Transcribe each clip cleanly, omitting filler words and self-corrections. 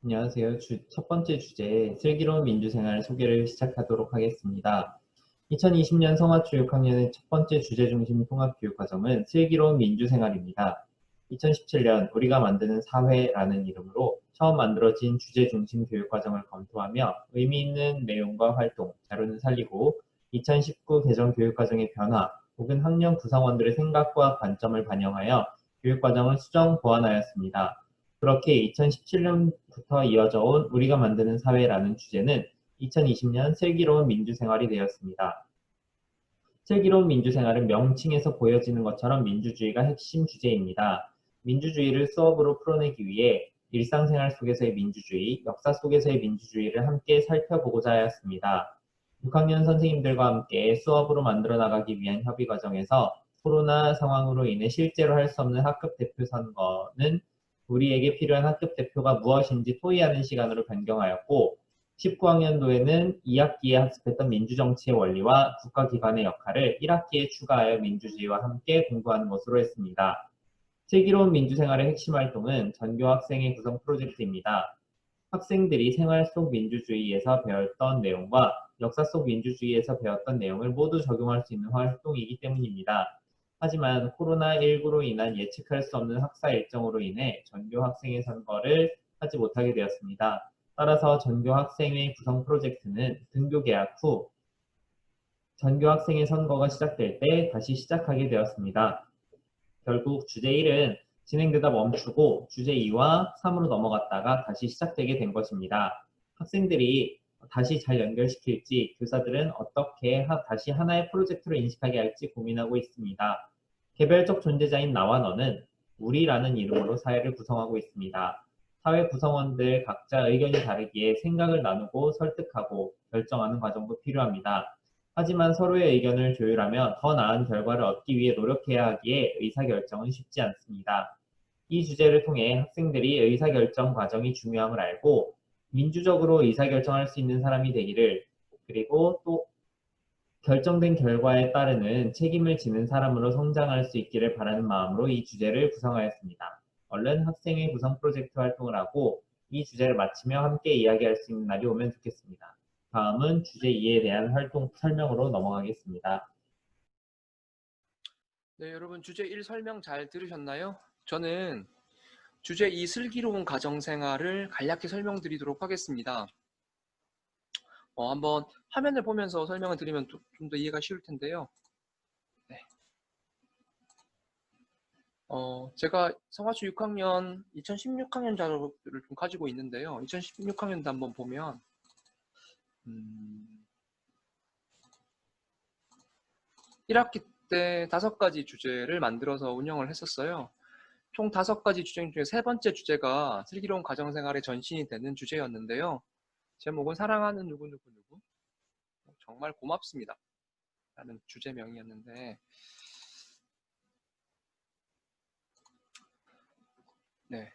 안녕하세요. 첫 번째 주제, 슬기로운 민주생활 소개를 시작하도록 하겠습니다. 2020년 성화초 6학년의 첫 번째 주제 중심 통합교육과정은 슬기로운 민주생활입니다. 2017년 우리가 만드는 사회라는 이름으로 처음 만들어진 주제 중심 교육과정을 검토하며 의미 있는 내용과 활동, 자료는 살리고 2019 개정 교육과정의 변화 혹은 학년 구성원들의 생각과 관점을 반영하여 교육과정을 수정 보완하였습니다. 그렇게 2017년부터 이어져 온 우리가 만드는 사회라는 주제는 2020년 슬기로운 민주생활이 되었습니다. 슬기로운 민주생활은 명칭에서 보여지는 것처럼 민주주의가 핵심 주제입니다. 민주주의를 수업으로 풀어내기 위해 일상생활 속에서의 민주주의, 역사 속에서의 민주주의를 함께 살펴보고자 하였습니다. 6학년 선생님들과 함께 수업으로 만들어 나가기 위한 협의 과정에서 코로나 상황으로 인해 실제로 할 수 없는 학급 대표 선거는 우리에게 필요한 학급 대표가 무엇인지 토의하는 시간으로 변경하였고 19학년도에는 2학기에 학습했던 민주정치의 원리와 국가기관의 역할을 1학기에 추가하여 민주주의와 함께 공부하는 것으로 했습니다. 슬기로운 민주생활의 핵심 활동은 전교 학생의 구성 프로젝트입니다. 학생들이 생활 속 민주주의에서 배웠던 내용과 역사 속 민주주의에서 배웠던 내용을 모두 적용할 수 있는 활동이기 때문입니다. 하지만 코로나19로 인한 예측할 수 없는 학사 일정으로 인해 전교 학생의 선거를 하지 못하게 되었습니다. 따라서 전교 학생회 구성 프로젝트는 등교 개학 후 전교 학생의 선거가 시작될 때 다시 시작하게 되었습니다. 결국 주제 1은 진행되다 멈추고 주제 2와 3으로 넘어갔다가 다시 시작되게 된 것입니다. 학생들이 다시 잘 연결시킬지 교사들은 어떻게 다시 하나의 프로젝트로 인식하게 할지 고민하고 있습니다. 개별적 존재자인 나와 너는 우리라는 이름으로 사회를 구성하고 있습니다. 사회 구성원들 각자 의견이 다르기에 생각을 나누고 설득하고 결정하는 과정도 필요합니다. 하지만 서로의 의견을 조율하며 더 나은 결과를 얻기 위해 노력해야 하기에 의사결정은 쉽지 않습니다. 이 주제를 통해 학생들이 의사결정 과정이 중요함을 알고 민주적으로 의사결정할 수 있는 사람이 되기를 그리고 또 결정된 결과에 따르는 책임을 지는 사람으로 성장할 수 있기를 바라는 마음으로 이 주제를 구성하였습니다. 얼른 학생의 구성 프로젝트 활동을 하고 이 주제를 마치며 함께 이야기할 수 있는 날이 오면 좋겠습니다. 다음은 주제 2에 대한 활동 설명으로 넘어가겠습니다. 네, 여러분 주제 1 설명 잘 들으셨나요? 저는 주제 2 슬기로운 가정생활을 간략히 설명드리도록 하겠습니다. 한번 화면을 보면서 설명을 드리면 좀 더 이해가 쉬울 텐데요. 네. 제가 성화초 6학년 2016학년 자료를 좀 가지고 있는데요. 2016학년도 한번 보면 1학기 때 5가지 주제를 만들어서 운영을 했었어요. 총 5가지 주제 중에 세 번째 주제가 슬기로운 가정생활의 전신이 되는 주제였는데요. 제목은 사랑하는 누구누구누구 정말 고맙습니다 라는 주제명이었는데 네.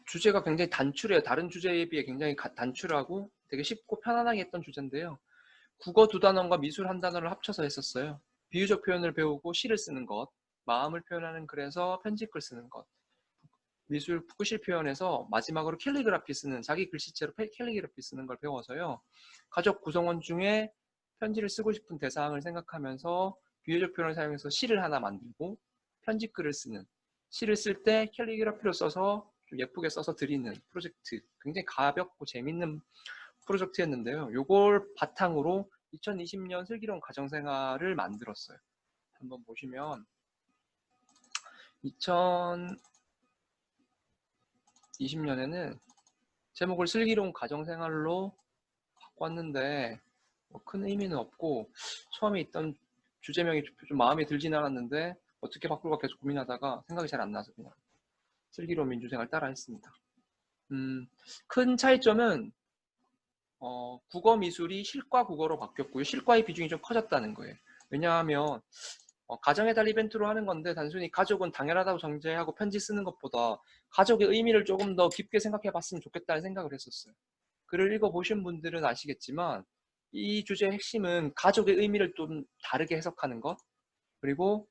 주제가 굉장히 단출해요. 다른 주제에 비해 굉장히 단출하고 되게 쉽고 편안하게 했던 주제인데요. 국어 2단원과 미술 1단원을 합쳐서 했었어요. 비유적 표현을 배우고 시를 쓰는 것, 마음을 표현하는 글에서 편집글 쓰는 것, 미술 붓글 표현에서 마지막으로 캘리그라피 쓰는 자기 글씨체로 캘리그라피 쓰는 걸 배워서요. 가족 구성원 중에 편지를 쓰고 싶은 대상을 생각하면서 비유적 표현을 사용해서 시를 하나 만들고 편집글을 쓰는 시를 쓸 때 캘리그라피로 써서 좀 예쁘게 써서 드리는 프로젝트 굉장히 가볍고 재밌는 프로젝트였는데요. 이걸 바탕으로 2020년 슬기로운 가정생활을 만들었어요. 한번 보시면 2020년에는 제목을 슬기로운 가정생활로 바꿨는데 큰 의미는 없고 처음에 있던 주제명이 좀 마음에 들진 않았는데 어떻게 바꿀까 계속 고민하다가 생각이 잘 안 나서 그냥 슬기로운 민주생활 따라 했습니다. 큰 차이점은 국어 미술이 실과 국어로 바뀌었고요. 실과의 비중이 좀 커졌다는 거예요. 왜냐하면 가정의 달 이벤트로 하는 건데 단순히 가족은 당연하다고 정제하고 편지 쓰는 것보다 가족의 의미를 조금 더 깊게 생각해 봤으면 좋겠다는 생각을 했었어요. 글을 읽어보신 분들은 아시겠지만 이 주제의 핵심은 가족의 의미를 좀 다르게 해석하는 것 그리고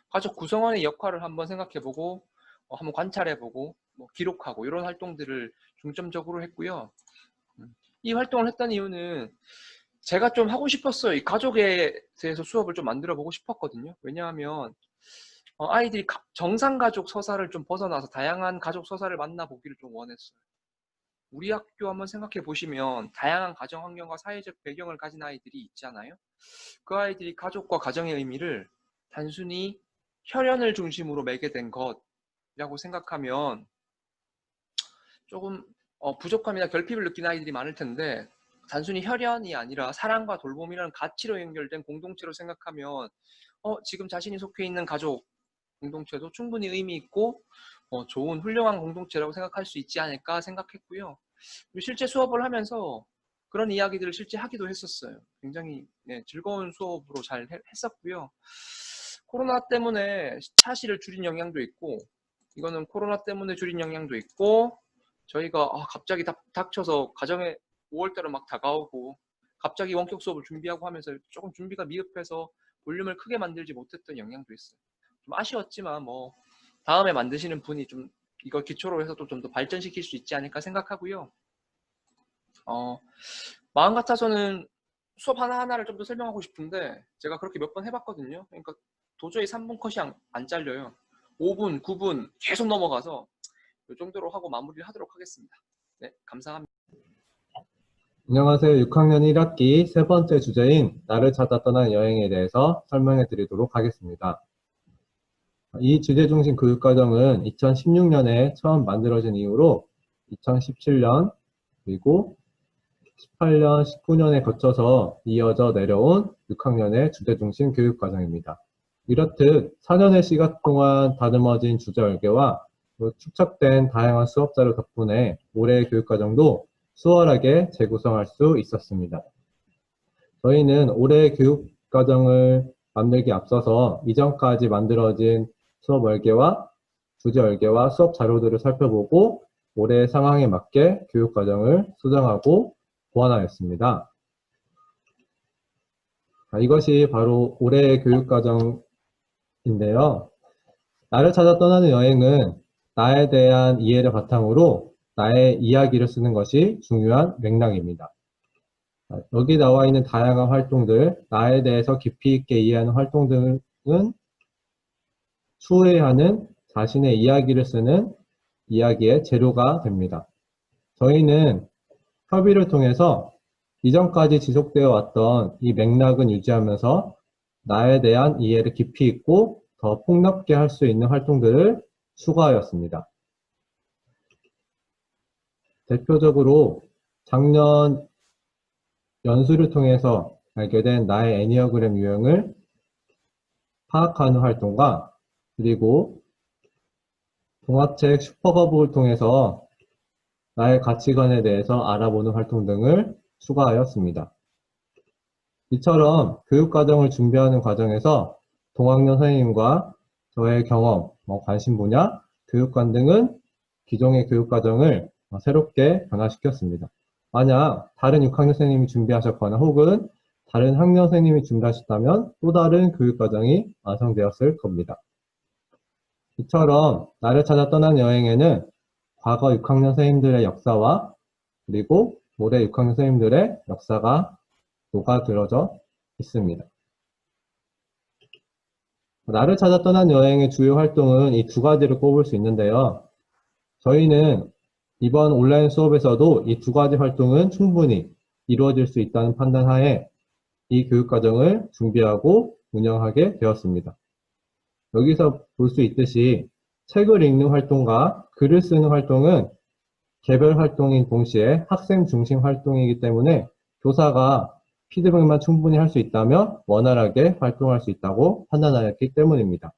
가족 구성원의 역할을 한번 생각해보고 한번 관찰해보고 뭐 기록하고 이런 활동들을 중점적으로 했고요. 이 활동을 했던 이유는 제가 좀 하고 싶었어요. 이 가족에 대해서 수업을 좀 만들어 보고 싶었거든요. 왜냐하면 아이들이 정상가족 서사를 좀 벗어나서 다양한 가족 서사를 만나보기를 좀 원했어요. 우리 학교 한번 생각해 보시면 다양한 가정 환경과 사회적 배경을 가진 아이들이 있잖아요. 그 아이들이 가족과 가정의 의미를 단순히 혈연을 중심으로 매게 된 것이라고 생각하면 조금 부족함이나 결핍을 느끼는 아이들이 많을 텐데, 단순히 혈연이 아니라 사랑과 돌봄이라는 가치로 연결된 공동체로 생각하면 지금 자신이 속해 있는 가족 공동체도 충분히 의미 있고 좋은 훌륭한 공동체라고 생각할 수 있지 않을까 생각했고요. 그리고 실제 수업을 하면서 그런 이야기들을 실제 하기도 했었어요. 굉장히 즐거운 수업으로 잘 했었고요. 코로나 때문에 사실을 줄인 영향도 있고, 이거는 코로나 때문에 줄인 영향도 있고, 저희가 갑자기 닥쳐서 가정에 5월달은 막 다가오고 갑자기 원격 수업을 준비하고 하면서 조금 준비가 미흡해서 볼륨을 크게 만들지 못했던 영향도 있어요. 좀 아쉬웠지만 뭐 다음에 만드시는 분이 좀 이걸 기초로 해서 또 좀 더 발전시킬 수 있지 않을까 생각하고요. 마음 같아서는 수업 하나하나를 좀 더 설명하고 싶은데 제가 그렇게 몇 번 해봤거든요. 그러니까 도저히 3분 컷이 안 잘려요. 5분, 9분 계속 넘어가서 이 정도로 하고 마무리를 하도록 하겠습니다. 네, 감사합니다. 안녕하세요. 6학년 1학기 세 번째 주제인 나를 찾아 떠난 여행에 대해서 설명해 드리도록 하겠습니다. 이 주제 중심 교육과정은 2016년에 처음 만들어진 이후로 2017년 그리고 18년, 19년에 거쳐서 이어져 내려온 6학년의 주제 중심 교육과정입니다. 이렇듯 4년의 시간 동안 다듬어진 주제 열개와 축적된 다양한 수업 자료 덕분에 올해의 교육과정도 수월하게 재구성할 수 있었습니다. 저희는 올해의 교육과정을 만들기 앞서서 이전까지 만들어진 수업 열개와 주제 열개와 수업 자료들을 살펴보고 올해의 상황에 맞게 교육과정을 수정하고 보완하였습니다. 이것이 바로 올해의 교육과정인데요. 나를 찾아 떠나는 여행은 나에 대한 이해를 바탕으로 나의 이야기를 쓰는 것이 중요한 맥락입니다. 여기 나와 있는 다양한 활동들, 나에 대해서 깊이 있게 이해하는 활동들은 추후에 하는 자신의 이야기를 쓰는 이야기의 재료가 됩니다. 저희는 협의를 통해서 이전까지 지속되어 왔던 이 맥락은 유지하면서 나에 대한 이해를 깊이 있고 더 폭넓게 할 수 있는 활동들을 추가하였습니다. 대표적으로 작년 연수를 통해서 알게 된 나의 애니어그램 유형을 파악하는 활동과 그리고 동화책 슈퍼거북을 통해서 나의 가치관에 대해서 알아보는 활동 등을 추가하였습니다. 이처럼 교육과정을 준비하는 과정에서 동학년 선생님과 저의 경험, 관심 분야, 교육관 등은 기존의 교육과정을 새롭게 변화시켰습니다. 만약 다른 6학년 선생님이 준비하셨거나 혹은 다른 학년 선생님이 준비하셨다면 또 다른 교육과정이 완성되었을 겁니다. 이처럼 나를 찾아 떠난 여행에는 과거 6학년 선생님들의 역사와 그리고 올해 6학년 선생님들의 역사가 녹아들어져 있습니다. 나를 찾아 떠난 여행의 주요 활동은 이 두 가지를 꼽을 수 있는데요. 저희는 이번 온라인 수업에서도 이 두 가지 활동은 충분히 이루어질 수 있다는 판단하에 이 교육과정을 준비하고 운영하게 되었습니다. 여기서 볼 수 있듯이 책을 읽는 활동과 글을 쓰는 활동은 개별 활동인 동시에 학생 중심 활동이기 때문에 교사가 피드백만 충분히 할 수 있다면 원활하게 활동할 수 있다고 판단하였기 때문입니다.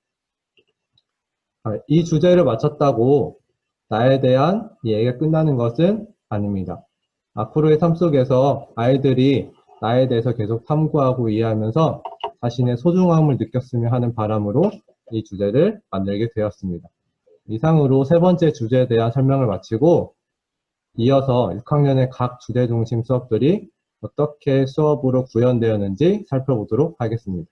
이 주제를 마쳤다고 나에 대한 이해가 끝나는 것은 아닙니다. 앞으로의 삶 속에서 아이들이 나에 대해서 계속 탐구하고 이해하면서 자신의 소중함을 느꼈으면 하는 바람으로 이 주제를 만들게 되었습니다. 이상으로 세 번째 주제에 대한 설명을 마치고 이어서 6학년의 각 주제 중심 수업들이 어떻게 수업으로 구현되었는지 살펴보도록 하겠습니다.